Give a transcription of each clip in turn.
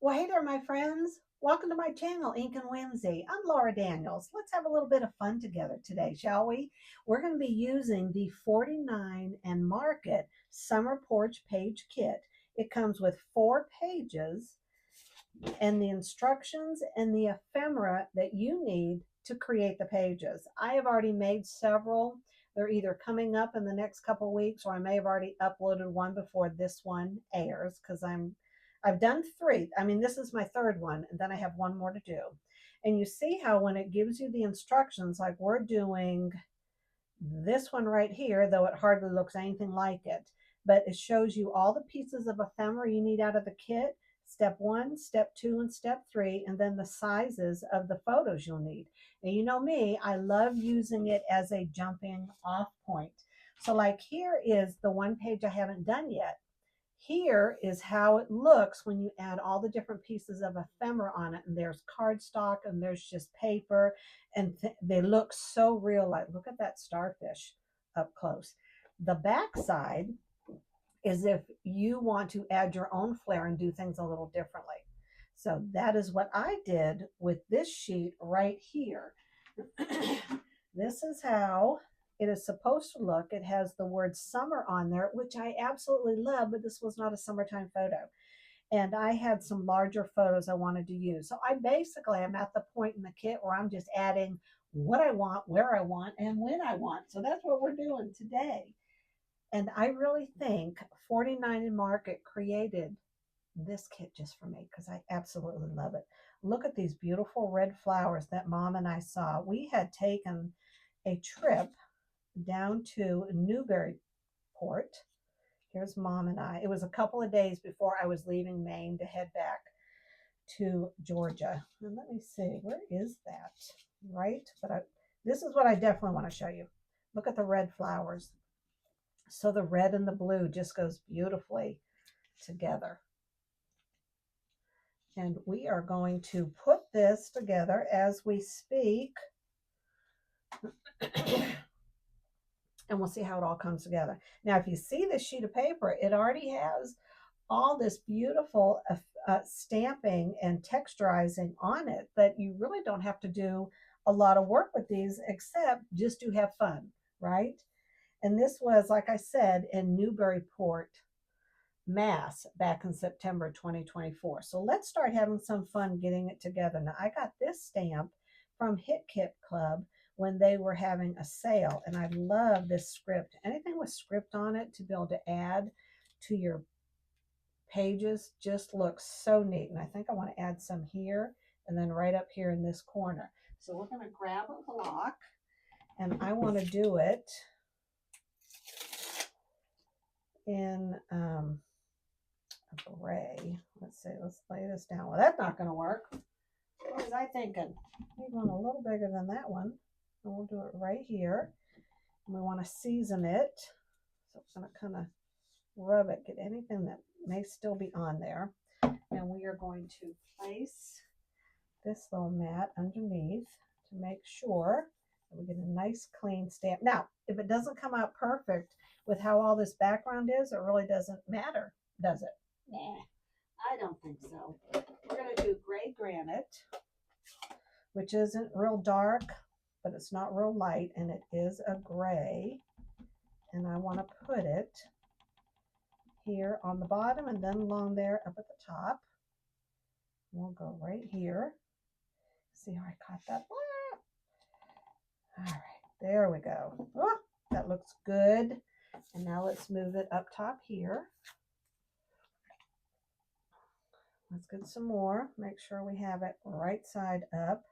Well, hey there, my friends. Welcome to my channel, Ink and Whimsy. I'm Laura Daniels. Let's have a little bit of fun together today, shall we? We're going to be using the 49 and Market Summer Porch Page Kit. It comes with 4 pages and the instructions and the ephemera that you need to create the pages. I have already made several. They're either coming up in the next couple weeks, or I may have already uploaded one before this one airs, because I've done 3. I mean, this is my 3rd one, and then I have one more to do. And you see how when it gives you the instructions, like we're doing this one right here, though it hardly looks anything like it, but it shows you all the pieces of ephemera you need out of the kit, step 1, step 2, and step 3, and then the sizes of the photos you'll need. And you know me, I love using it as a jumping off point. So like here is the one page I haven't done yet. Here is how it looks when you add all the different pieces of ephemera on it. And there's cardstock and there's just paper. And they look so real. Like, look at that starfish up close. The back side is if you want to add your own flair and do things a little differently. So that is what I did with this sheet right here. This is how it is supposed to look. It has the word summer on there, which I absolutely love, but this was not a summertime photo. And I had some larger photos I wanted to use. So I basically am at the point in the kit where I'm just adding what I want, where I want, and when I want. So that's what we're doing today. And I really think 49 and Market created this kit just for me because I absolutely love it. Look at these beautiful red flowers that Mom and I saw. We had taken a trip down to Newbury Port. Here's Mom and I. It was a couple of days before I was leaving Maine to head back to Georgia. And let me see, where is that? Right? But this is what I definitely want to show you. Look at the red flowers. So the red and the blue just goes beautifully together. And we are going to put this together as we speak. And we'll see how it all comes together. Now, if you see this sheet of paper, it already has all this beautiful stamping and texturizing on it that you really don't have to do a lot of work with these except just to have fun, right? And this was, like I said, in Newbury Port, Mass, back in September 2024. So let's start having some fun getting it together. Now, I got this stamp from Hit Kit Club when they were having a sale, and I love this script. Anything with script on it to be able to add to your pages just looks so neat. And I think I want to add some here and then right up here in this corner. So we're going to grab a block, and I want to do it in a gray. Let's see, let's lay this down. Well, that's not going to work. What was I thinking? Need one a little bigger than that one. And we'll do it right here. And we want to season it. So I'm going to kind of rub it, get anything that may still be on there. And we are going to place this little mat underneath to make sure that we get a nice clean stamp. Now, if it doesn't come out perfect with how all this background is, it really doesn't matter, does it? Nah, I don't think so. We're going to do gray granite, which isn't real dark, but it's not real light, and it is a gray. And I want to put it here on the bottom and then along there up at the top. We'll go right here. See how I caught that? All right, there we go. Oh, that looks good. And now let's move it up top here. Let's get some more. Make sure we have it right side up.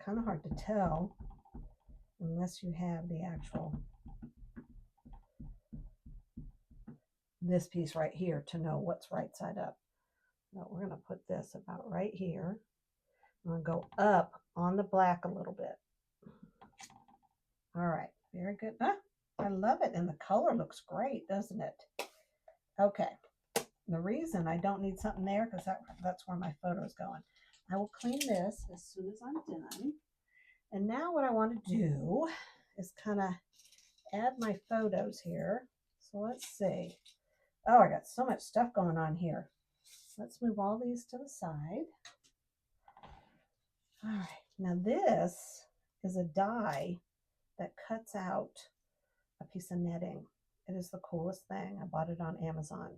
Kind of hard to tell unless you have the actual this piece right here to know what's right side up. But we're going to put this about right here. I'm going to go up on the black a little bit. All right, very good. Ah, I love it, and the color looks great, doesn't it? Okay, the reason I don't need something there because that's where my photo is going. I will clean this as soon as I'm done. And now what I want to do is kind of add my photos here. So let's see. Oh, I got so much stuff going on here. let's move all these to the side. All right, now this is a die that cuts out a piece of netting. It is the coolest thing. I bought it on Amazon,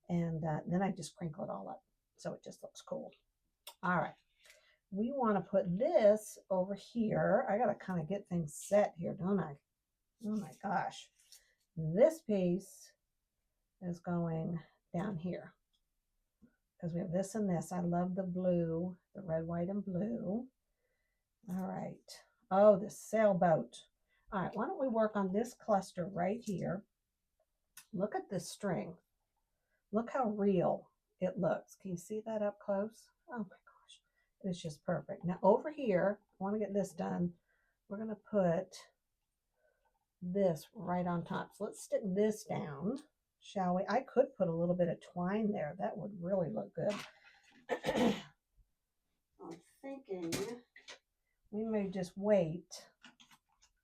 and then I just crinkle it all up so it just looks cool. All right, we want to put this over here. I got to kind of get things set here, don't I? Oh my gosh. This piece is going down here because we have this and this. I love the blue, the red, white, and blue. All right. Oh, this sailboat. All right, why don't we work on this cluster right here? Look at this string. Look how real it looks. Can you see that up close? Oh my gosh, it's just perfect. Now over here, I want to get this done. We're going to put this right on top. So let's stick this down, shall we? I could put a little bit of twine there. That would really look good. I'm thinking we may just wait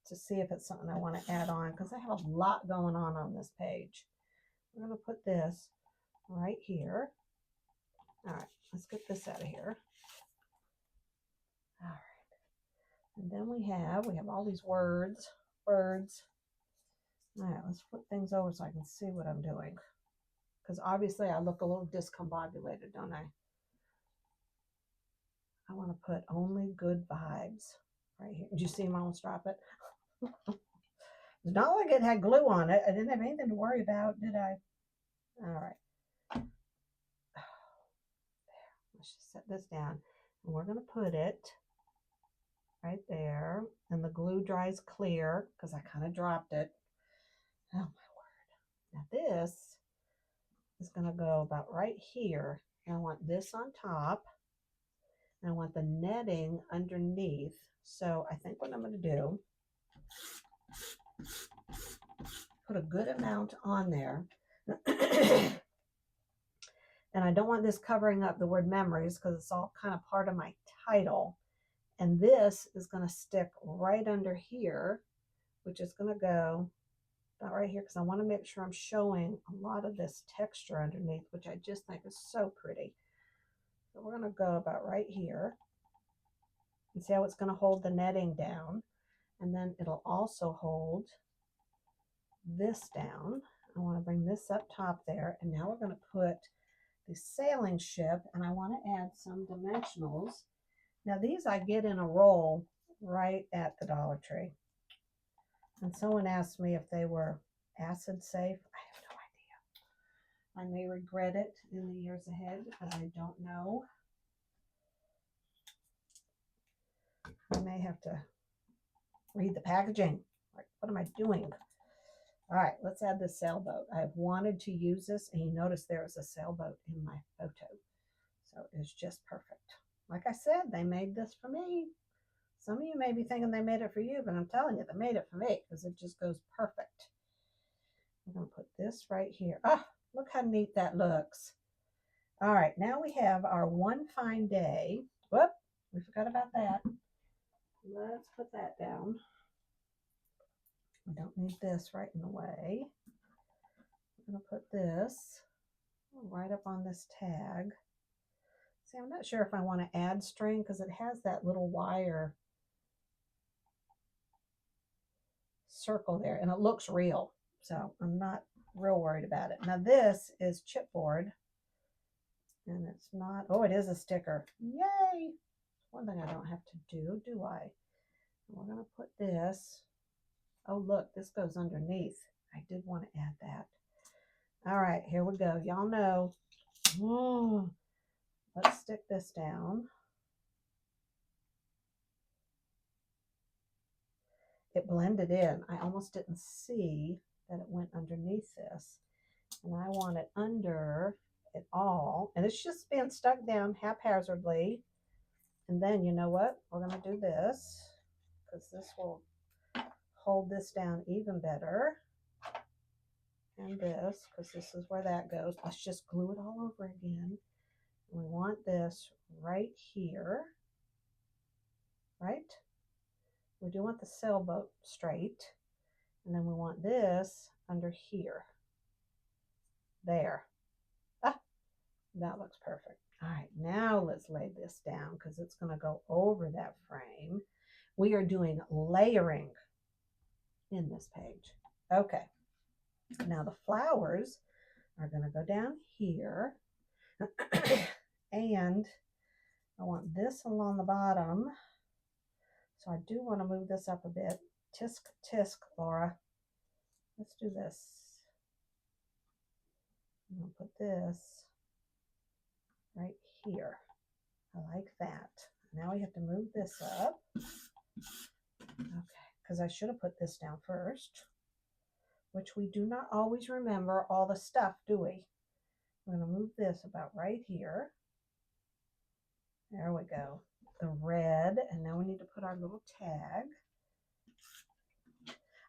to see if it's something I want to add on because I have a lot going on this page. We're going to put this right here. All right, let's get this out of here. All right, and then we have all these words, birds. All right, let's flip things over so I can see what I'm doing. Because obviously I look a little discombobulated, don't I? I want to put only good vibes right here. Did you see him almost drop it? It's not like it had glue on it. I didn't have anything to worry about, did I? All right. There. Let's just set this down. And we're going to put it right there. And the glue dries clear because I kind of dropped it. Oh, my word. Now this is going to go about right here. And I want this on top. And I want the netting underneath. So I think what I'm going to do, put a good amount on there. And I don't want this covering up the word memories because it's all kind of part of my title. And this is going to stick right under here, which is going to go about right here because I want to make sure I'm showing a lot of this texture underneath, which I just think is so pretty. So we're going to go about right here and see how it's going to hold the netting down. And then it'll also hold this down. I want to bring this up top there. And now we're going to put the sailing ship, and I want to add some dimensionals. Now these I get in a roll right at the Dollar Tree. And someone asked me if they were acid safe. I have no idea. I may regret it in the years ahead because I don't know. I may have to read the packaging. Like, what am I doing? All right, let's add this sailboat. I've wanted to use this, and you notice there is a sailboat in my photo. So it's just perfect. Like I said, they made this for me. Some of you may be thinking they made it for you, but I'm telling you, they made it for me because it just goes perfect. I'm going to put this right here. Ah, look how neat that looks. All right, now we have our one fine day. Whoop, we forgot about that. Let's put that down. I don't need this right in the way. I'm going to put this right up on this tag. See, I'm not sure if I want to add string because it has that little wire circle there and it looks real. So I'm not real worried about it. Now this is chipboard and it's not, oh, it is a sticker. Yay! One thing I don't have to do I? We're going to put this. Oh, look, this goes underneath. I did want to add that. All right, here we go. Y'all know. Oh, let's stick this down. It blended in. I almost didn't see that it went underneath this. And I want it under it all. And it's just being stuck down haphazardly. And then you know what? We're going to do this because this will hold this down even better. And this, because this is where that goes. Let's just glue it all over again. We want this right here, right? We do want the sailboat straight. And then we want this under here. There. Ah, That looks perfect. All right, now let's lay this down because it's going to go over that frame. We are doing layering in this page. Okay, now the flowers are going to go down here. And I want this along the bottom. So I do want to move this up a bit. Tisk, tisk, Laura. Let's do this. I'm going to put this right here. I like that. Now we have to move this up. Okay, because I should have put this down first, which we do not always remember all the stuff, do we? We're going to move this about right here. There we go. The red, and now we need to put our little tag.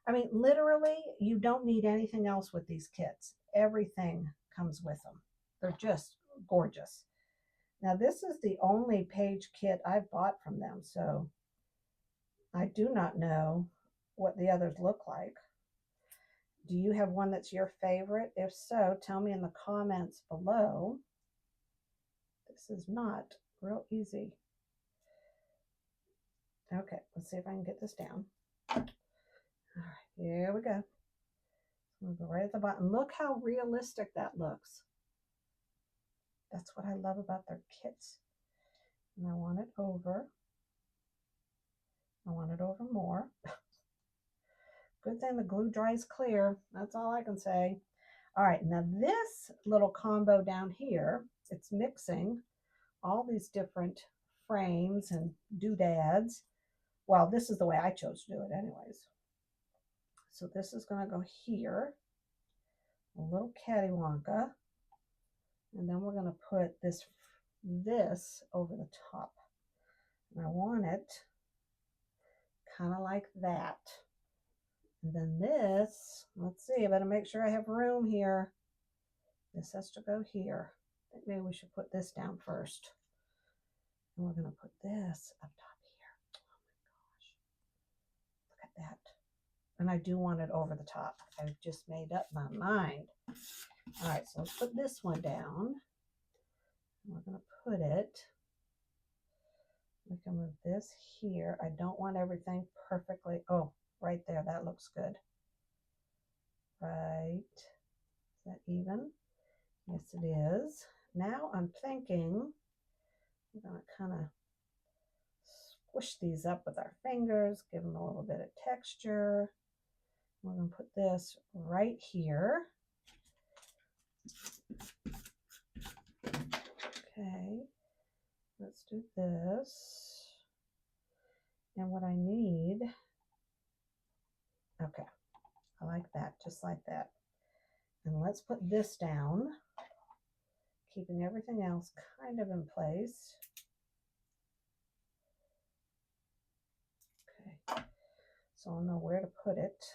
I mean, literally, you don't need anything else with these kits. Everything comes with them. They're just gorgeous. Now, this is the only page kit I've bought from them, so I do not know what the others look like. Do you have one that's your favorite? If so, tell me in the comments below. This is not real easy. Okay, let's see if I can get this down. All right, here we go. We'll go right at the bottom. Look how realistic that looks. That's what I love about their kits. And I want it over. I want it over more. Good thing the glue dries clear. That's all I can say. All right, now this little combo down here, it's mixing all these different frames and doodads. Well, this is the way I chose to do it anyways. So this is going to go here, a little cattywanka, and then we're going to put this over the top. And I want it kind of like that. And then this, let's see, I better make sure I have room here. This has to go here. I think maybe we should put this down first. And we're going to put this up top here. Oh my gosh. Look at that. And I do want it over the top. I've just made up my mind. All right, so let's put this one down. We're going to put it. We can move this here. I don't want everything perfectly. Oh, right there. That looks good. Right. Is that even? Yes, it is. Now I'm thinking we're going to kind of squish these up with our fingers, give them a little bit of texture. We're going to put this right here. Okay, let's do this. And what I need, okay, I like that, just like that. And let's put this down, keeping everything else kind of in place. Okay, so I'll know where to put it.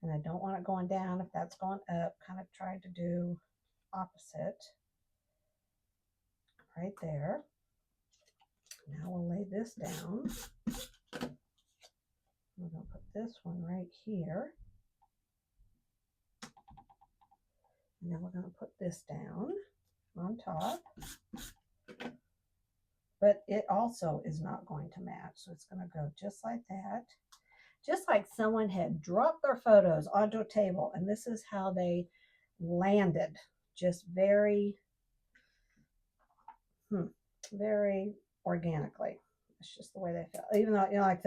And I don't want it going down. If that's going up, kind of try to do opposite. Right there. Now we'll lay this down. We're going to put this one right here. And then we're going to put this down on top. But it also is not going to match. So it's going to go just like that. Just like someone had dropped their photos onto a table. And this is how they landed. Just very, very organically. It's just the way they feel. Even though, you know, like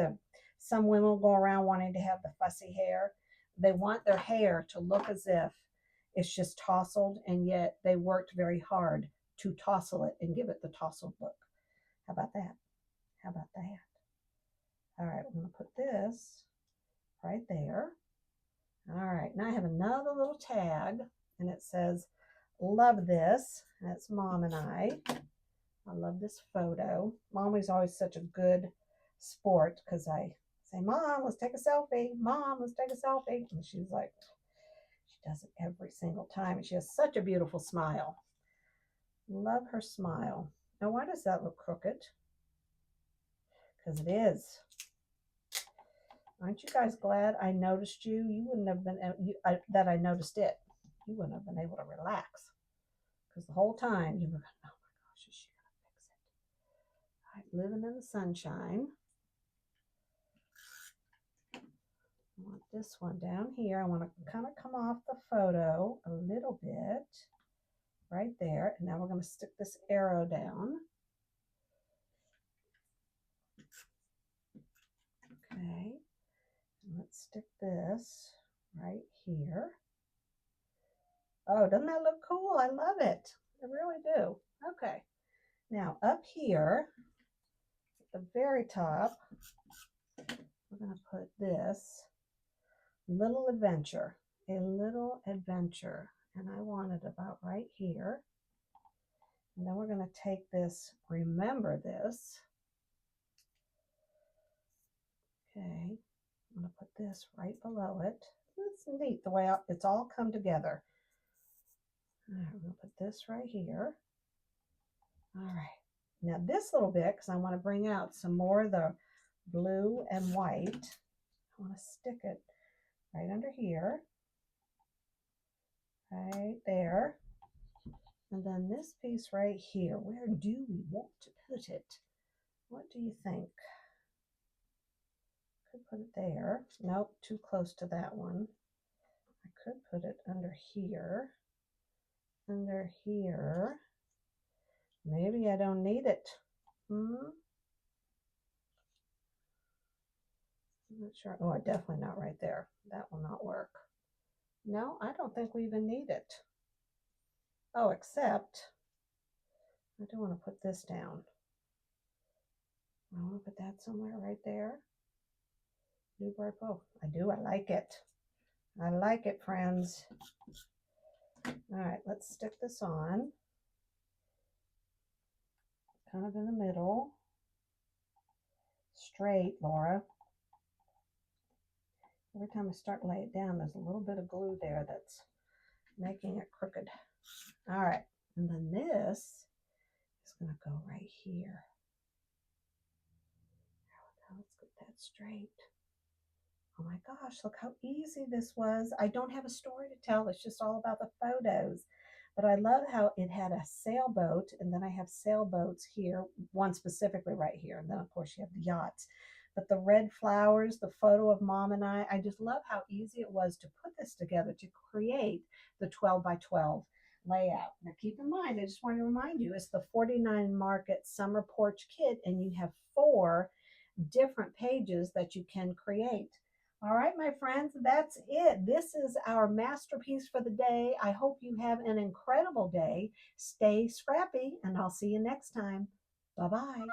some women will go around wanting to have the fussy hair. They want their hair to look as if it's just tousled, and yet they worked very hard to tousle it and give it the tousled look. How about that? How about that? All right, we're going to put this right there. All right, now I have another little tag, and it says, love this. And it's Mom and I. I love this photo. Mommy's always such a good sport because I say, Mom, let's take a selfie. Mom, let's take a selfie. And she's like, she does it every single time. And she has such a beautiful smile. Love her smile. Now, why does that look crooked? Because it is. Aren't you guys glad I noticed you? You wouldn't have been, that I noticed it. You wouldn't have been able to relax. because the whole time you were going, oh my gosh, is she going to fix it? All right, living in the sunshine. I want this one down here. I want to kind of come off the photo a little bit right there. And now we're going to stick this arrow down. Okay. And let's stick this right here. Oh, doesn't that look cool? I love it. I really do. Okay. Now up here, at the very top, we're going to put this little adventure, a little adventure. And I want it about right here. And then we're going to take this, remember this. Okay. I'm going to put this right below it. It's neat the way it's all come together. All right, we're going to put this right here. All right. Now this little bit, because I want to bring out some more of the blue and white, I want to stick it right under here. Right there. And then this piece right here, where do we want to put it? What do you think? Could put it there. Nope, too close to that one. I could put it under here. Under here. Maybe I don't need it. I'm not sure. Oh, definitely not right there. That will not work. No, I don't think we even need it. Oh, except I do want to put this down. I want to put that somewhere right there. Newbury Port. I do. I like it. I like it, friends. All right, let's stick this on. Kind of in the middle. Straight, Laura. Every time I start to lay it down, there's a little bit of glue there that's making it crooked. All right, and then this is going to go right here. There we go. Let's get that straight. Oh my gosh, look how easy this was. I don't have a story to tell. It's just all about the photos. But I love how it had a sailboat, and then I have sailboats here, one specifically right here. And then, of course, you have the yachts. But the red flowers, the photo of Mom and I just love how easy it was to put this together, to create the 12 by 12 layout. Now, keep in mind, I just want to remind you, it's the 49 Market Summer Porch Kit, and you have 4 different pages that you can create. All right, my friends, that's it. This is our masterpiece for the day. I hope you have an incredible day. Stay scrappy, and I'll see you next time. Bye-bye.